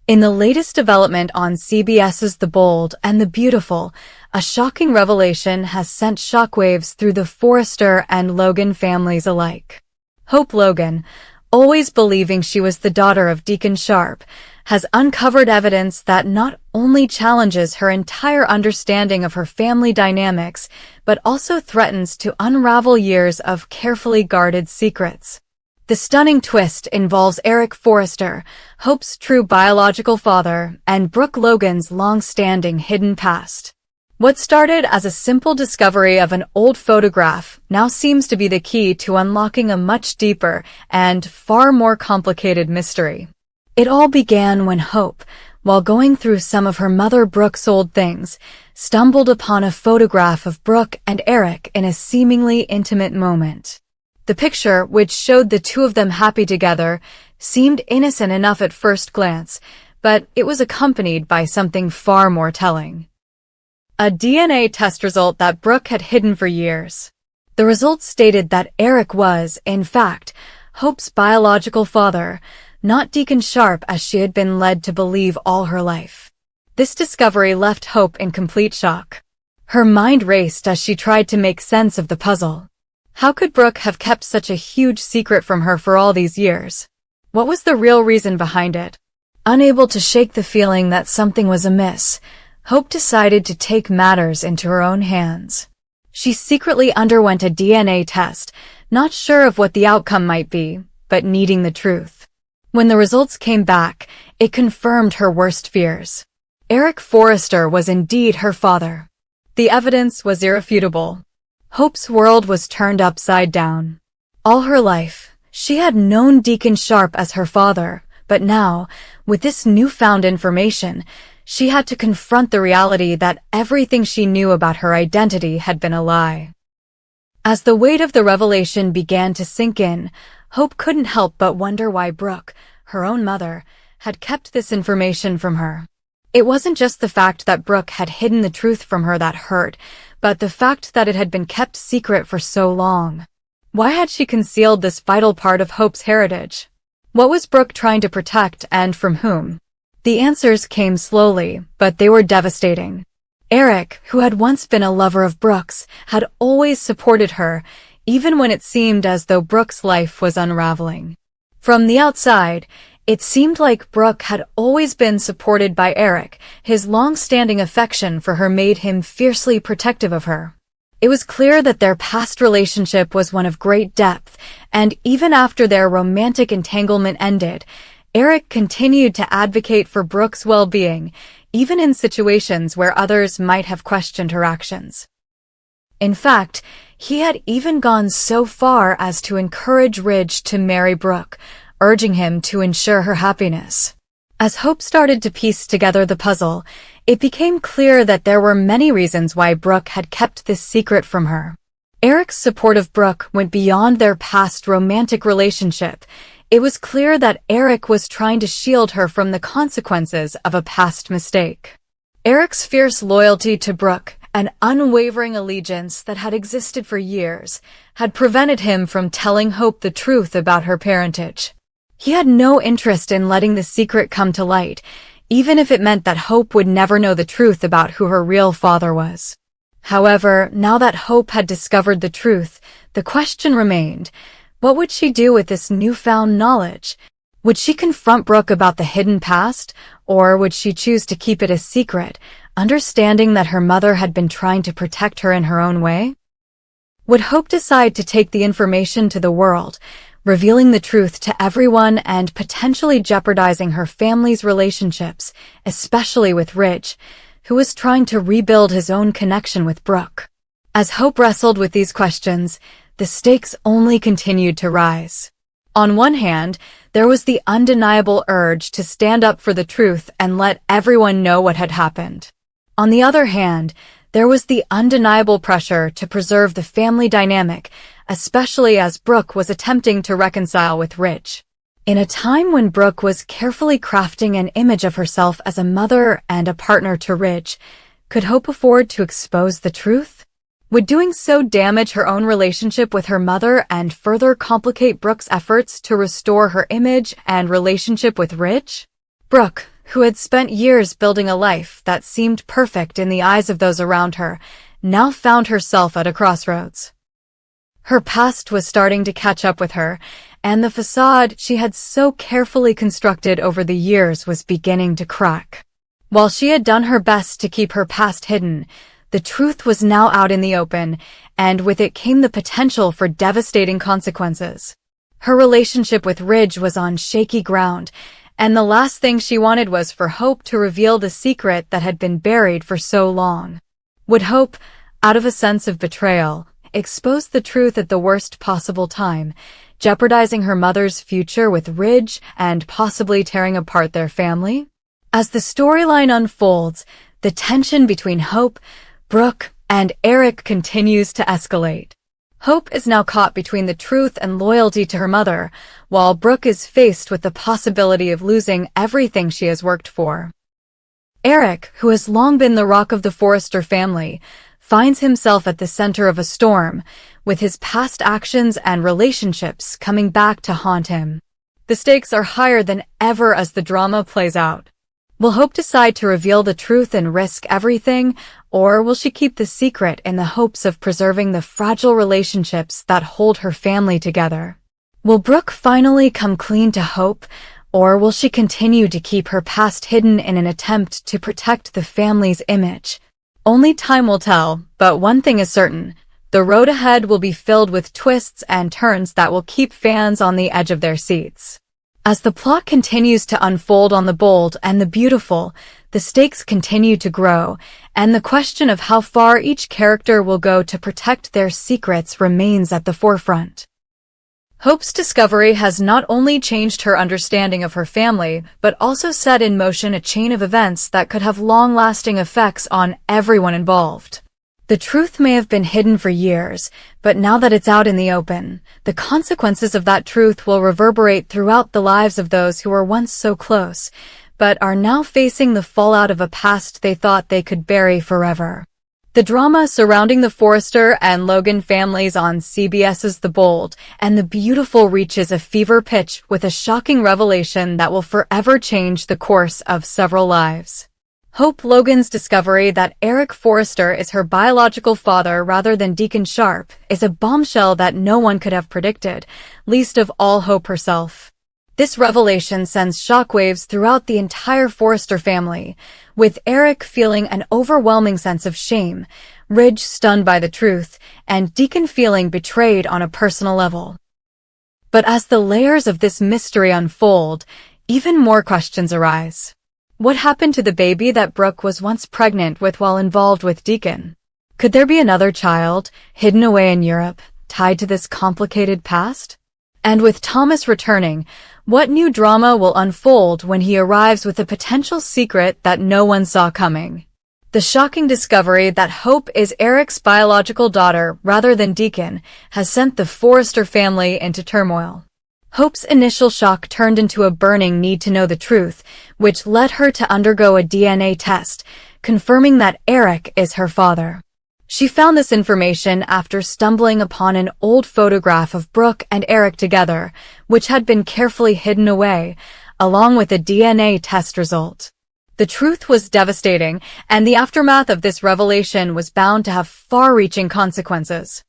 In the latest development on CBS's The Bold and the Beautiful, a shocking revelation has sent shockwaves through the Forrester and Logan families alike. Hope Logan, always believing she was the daughter of Deacon Sharp, has uncovered evidence that not only challenges her entire understanding of her family dynamics, but also threatens to unravel years of carefully guarded secrets. The stunning twist involves Eric Forrester, Hope's true biological father, and Brooke Logan's long-standing hidden past. What started as a simple discovery of an old photograph now seems to be the key to unlocking a much deeper and far more complicated mystery. It all began when Hope, while going through some of her mother Brooke's old things, stumbled upon a photograph of Brooke and Eric in a seemingly intimate moment. The picture, which showed the two of them happy together, seemed innocent enough at first glance, but it was accompanied by something far more telling. A DNA test result that Brooke had hidden for years. The results stated that Eric was, in fact, Hope's biological father, not Deacon Sharp as she had been led to believe all her life. This discovery left Hope in complete shock. Her mind raced as she tried to make sense of the puzzle. How could Brooke have kept such a huge secret from her for all these years? What was the real reason behind it? Unable to shake the feeling that something was amiss, Hope decided to take matters into her own hands. She secretly underwent a DNA test, not sure of what the outcome might be, but needing the truth. When the results came back, it confirmed her worst fears. Eric Forrester was indeed her father. The evidence was irrefutable. Hope's world was turned upside down. All her life, she had known Deacon Sharp as her father, but now, with this newfound information, she had to confront the reality that everything she knew about her identity had been a lie. As the weight of the revelation began to sink in, Hope couldn't help but wonder why Brooke, her own mother, had kept this information from her. It wasn't just the fact that Brooke had hidden the truth from her that hurt, but the fact that it had been kept secret for so long. Why had she concealed this vital part of Hope's heritage? What was Brooke trying to protect, and from whom? The answers came slowly, but they were devastating. Eric, who had once been a lover of Brooke's, had always supported her, even when it seemed as though Brooke's life was unraveling. From the outside, it seemed like Brooke had always been supported by Eric. His long-standing affection for her made him fiercely protective of her. It was clear that their past relationship was one of great depth, and even after their romantic entanglement ended, Eric continued to advocate for Brooke's well-being, even in situations where others might have questioned her actions. In fact, he had even gone so far as to encourage Ridge to marry Brooke, urging him to ensure her happiness. As Hope started to piece together the puzzle, it became clear that there were many reasons why Brooke had kept this secret from her. Eric's support of Brooke went beyond their past romantic relationship. It was clear that Eric was trying to shield her from the consequences of a past mistake. Eric's fierce loyalty to Brooke, an unwavering allegiance that had existed for years, had prevented him from telling Hope the truth about her parentage. He had no interest in letting the secret come to light, even if it meant that Hope would never know the truth about who her real father was. However, now that Hope had discovered the truth, the question remained, what would she do with this newfound knowledge? Would she confront Brooke about the hidden past, or would she choose to keep it a secret, understanding that her mother had been trying to protect her in her own way? Would Hope decide to take the information to the world, revealing the truth to everyone and potentially jeopardizing her family's relationships, especially with Ridge, who was trying to rebuild his own connection with Brooke? As Hope wrestled with these questions, the stakes only continued to rise. On one hand, there was the undeniable urge to stand up for the truth and let everyone know what had happened. On the other hand, there was the undeniable pressure to preserve the family dynamic, especially as Brooke was attempting to reconcile with Ridge. In a time when Brooke was carefully crafting an image of herself as a mother and a partner to Ridge, could Hope afford to expose the truth? Would doing so damage her own relationship with her mother and further complicate Brooke's efforts to restore her image and relationship with Ridge? Brooke, who had spent years building a life that seemed perfect in the eyes of those around her, now found herself at a crossroads. Her past was starting to catch up with her, and the facade she had so carefully constructed over the years was beginning to crack. While she had done her best to keep her past hidden, the truth was now out in the open, and with it came the potential for devastating consequences. Her relationship with Ridge was on shaky ground, and the last thing she wanted was for Hope to reveal the secret that had been buried for so long. Would Hope, out of a sense of betrayal, expose the truth at the worst possible time, jeopardizing her mother's future with Ridge and possibly tearing apart their family? As the storyline unfolds, the tension between Hope, Brooke, and Eric continues to escalate. Hope is now caught between the truth and loyalty to her mother, while Brooke is faced with the possibility of losing everything she has worked for. Eric, who has long been the rock of the Forrester family, finds himself at the center of a storm, with his past actions and relationships coming back to haunt him. The stakes are higher than ever as the drama plays out. Will Hope decide to reveal the truth and risk everything, or will she keep the secret in the hopes of preserving the fragile relationships that hold her family together? Will Brooke finally come clean to Hope, or will she continue to keep her past hidden in an attempt to protect the family's image? Only time will tell, but one thing is certain: the road ahead will be filled with twists and turns that will keep fans on the edge of their seats. As the plot continues to unfold on The Bold and the Beautiful, the stakes continue to grow, and the question of how far each character will go to protect their secrets remains at the forefront. Hope's discovery has not only changed her understanding of her family, but also set in motion a chain of events that could have long-lasting effects on everyone involved. The truth may have been hidden for years, but now that it's out in the open, the consequences of that truth will reverberate throughout the lives of those who were once so close, but are now facing the fallout of a past they thought they could bury forever. The drama surrounding the Forrester and Logan families on CBS's The Bold and the Beautiful reaches a fever pitch with a shocking revelation that will forever change the course of several lives. Hope Logan's discovery that Eric Forrester is her biological father rather than Deacon Sharp is a bombshell that no one could have predicted, least of all Hope herself. This revelation sends shockwaves throughout the entire Forrester family, with Eric feeling an overwhelming sense of shame, Ridge stunned by the truth, and Deacon feeling betrayed on a personal level. But as the layers of this mystery unfold, even more questions arise. What happened to the baby that Brooke was once pregnant with while involved with Deacon? Could there be another child, hidden away in Europe, tied to this complicated past? And with Thomas returning, what new drama will unfold when he arrives with a potential secret that no one saw coming? The shocking discovery that Hope is Eric's biological daughter rather than Deacon has sent the Forrester family into turmoil. Hope's initial shock turned into a burning need to know the truth, which led her to undergo a DNA test, confirming that Eric is her father. She found this information after stumbling upon an old photograph of Brooke and Eric together, which had been carefully hidden away, along with a DNA test result. The truth was devastating, and the aftermath of this revelation was bound to have far-reaching consequences.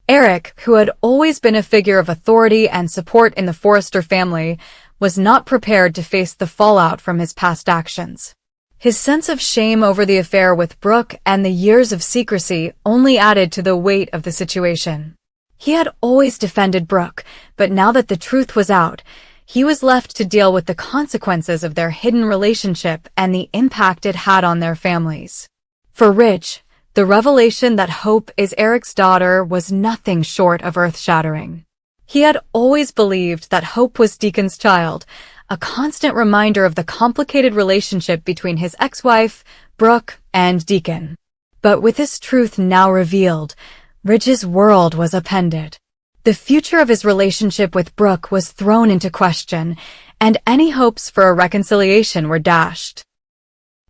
Eric, who had always been a figure of authority and support in the Forrester family, was not prepared to face the fallout from his past actions. His sense of shame over the affair with Brooke and the years of secrecy only added to the weight of the situation. He had always defended Brooke, but now that the truth was out, he was left to deal with the consequences of their hidden relationship and the impact it had on their families. For Ridge, the revelation that Hope is Eric's daughter was nothing short of earth-shattering. He had always believed that Hope was Deacon's child, a constant reminder of the complicated relationship between his ex-wife, Brooke, and Deacon. But with this truth now revealed, Ridge's world was upended. The future of his relationship with Brooke was thrown into question, and any hopes for a reconciliation were dashed.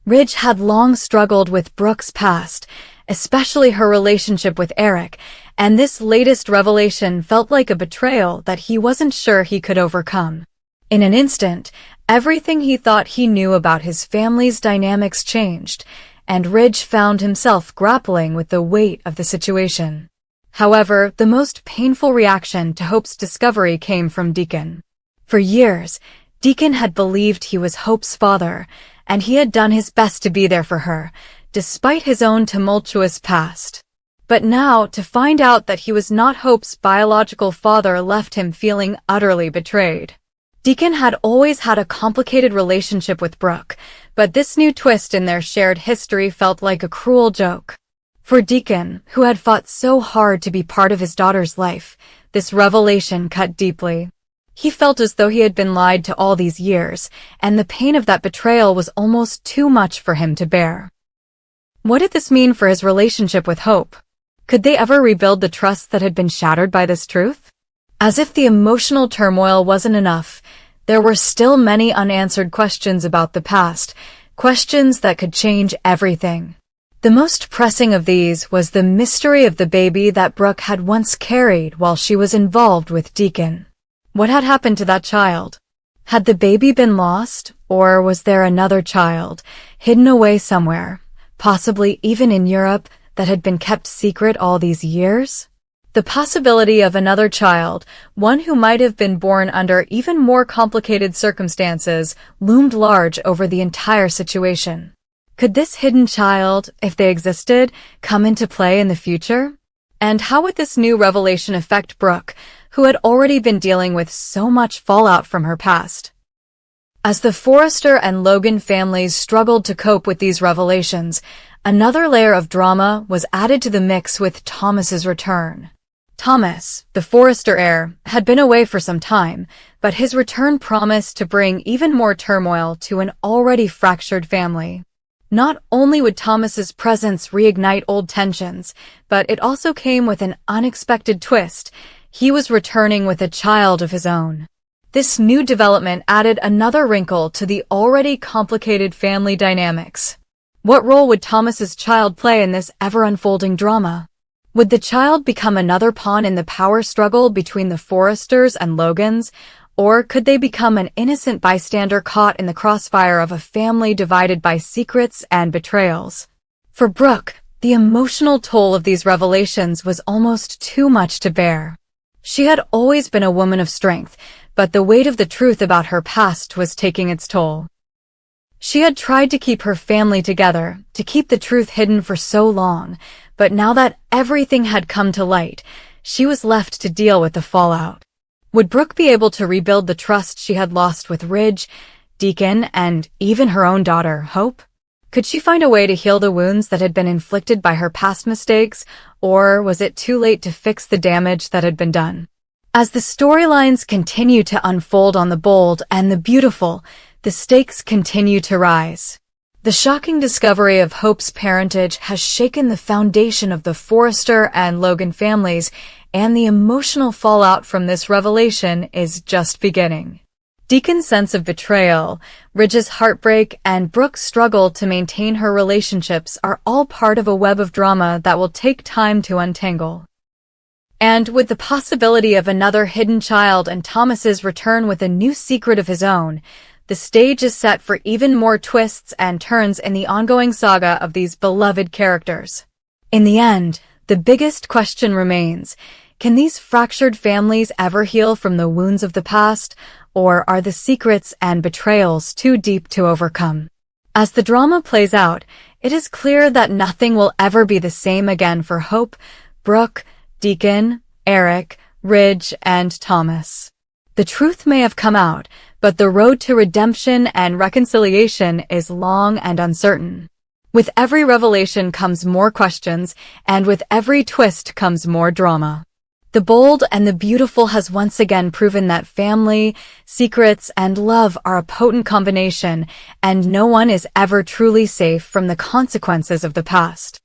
Ridge had long struggled with Brooke's past, especially her relationship with Eric, and this latest revelation felt like a betrayal that he wasn't sure he could overcome. In an instant, Everything he thought he knew about his family's dynamics changed, and Ridge found himself grappling with the weight of the situation. However, the most painful reaction to Hope's discovery came from Deacon. For years, Deacon had believed he was Hope's father, and he had done his best to be there for her, despite his own tumultuous past. But now, to find out that he was not Hope's biological father left him feeling utterly betrayed. Deacon had always had a complicated relationship with Brooke, but this new twist in their shared history felt like a cruel joke. For Deacon, who had fought so hard to be part of his daughter's life, this revelation cut deeply. He felt as though he had been lied to all these years, and the pain of that betrayal was almost too much for him to bear. What did this mean for his relationship with Hope? Could they ever rebuild the trust that had been shattered by this truth? As if the emotional turmoil wasn't enough, there were still many unanswered questions about the past, questions that could change everything. The most pressing of these was the mystery of the baby that Brooke had once carried while she was involved with Deacon. What had happened to that child? Had the baby been lost, or was there another child, hidden away somewhere, possibly even in Europe, that had been kept secret all these years? The possibility of another child, one who might have been born under even more complicated circumstances, loomed large over the entire situation. Could this hidden child, if they existed, come into play in the future? And how would this new revelation affect Brooke, who had already been dealing with so much fallout from her past? As the Forrester and Logan families struggled to cope with these revelations, another layer of drama was added to the mix with Thomas's return. Thomas, the Forrester heir, had been away for some time, but his return promised to bring even more turmoil to an already fractured family. Not only would Thomas's presence reignite old tensions, but it also came with an unexpected twist. He was returning with a child of his own. This new development added another wrinkle to the already complicated family dynamics. What role would Thomas's child play in this ever-unfolding drama? Would the child become another pawn in the power struggle between the Forresters and Logans, or could they become an innocent bystander caught in the crossfire of a family divided by secrets and betrayals? For Brooke, the emotional toll of these revelations was almost too much to bear. She had always been a woman of strength, but the weight of the truth about her past was taking its toll. She had tried to keep her family together, to keep the truth hidden for so long, but now that everything had come to light, she was left to deal with the fallout. Would Brooke be able to rebuild the trust she had lost with Ridge, Deacon, and even her own daughter, Hope? Could she find a way to heal the wounds that had been inflicted by her past mistakes, or was it too late to fix the damage that had been done? As the storylines continue to unfold on The Bold and the Beautiful, the stakes continue to rise. The shocking discovery of Hope's parentage has shaken the foundation of the Forrester and Logan families, and the emotional fallout from this revelation is just beginning. Deacon's sense of betrayal, Ridge's heartbreak, and Brooke's struggle to maintain her relationships are all part of a web of drama that will take time to untangle. And with the possibility of another hidden child and Thomas's return with a new secret of his own, the stage is set for even more twists and turns in the ongoing saga of these beloved characters. In the end, the biggest question remains: can these fractured families ever heal from the wounds of the past, or are the secrets and betrayals too deep to overcome? As the drama plays out, it is clear that nothing will ever be the same again for Hope, Brooke, Deacon, Eric, Ridge, and Thomas. The truth may have come out, but the road to redemption and reconciliation is long and uncertain. With every revelation comes more questions, and with every twist comes more drama. The Bold and the Beautiful has once again proven that family, secrets, and love are a potent combination, and no one is ever truly safe from the consequences of the past.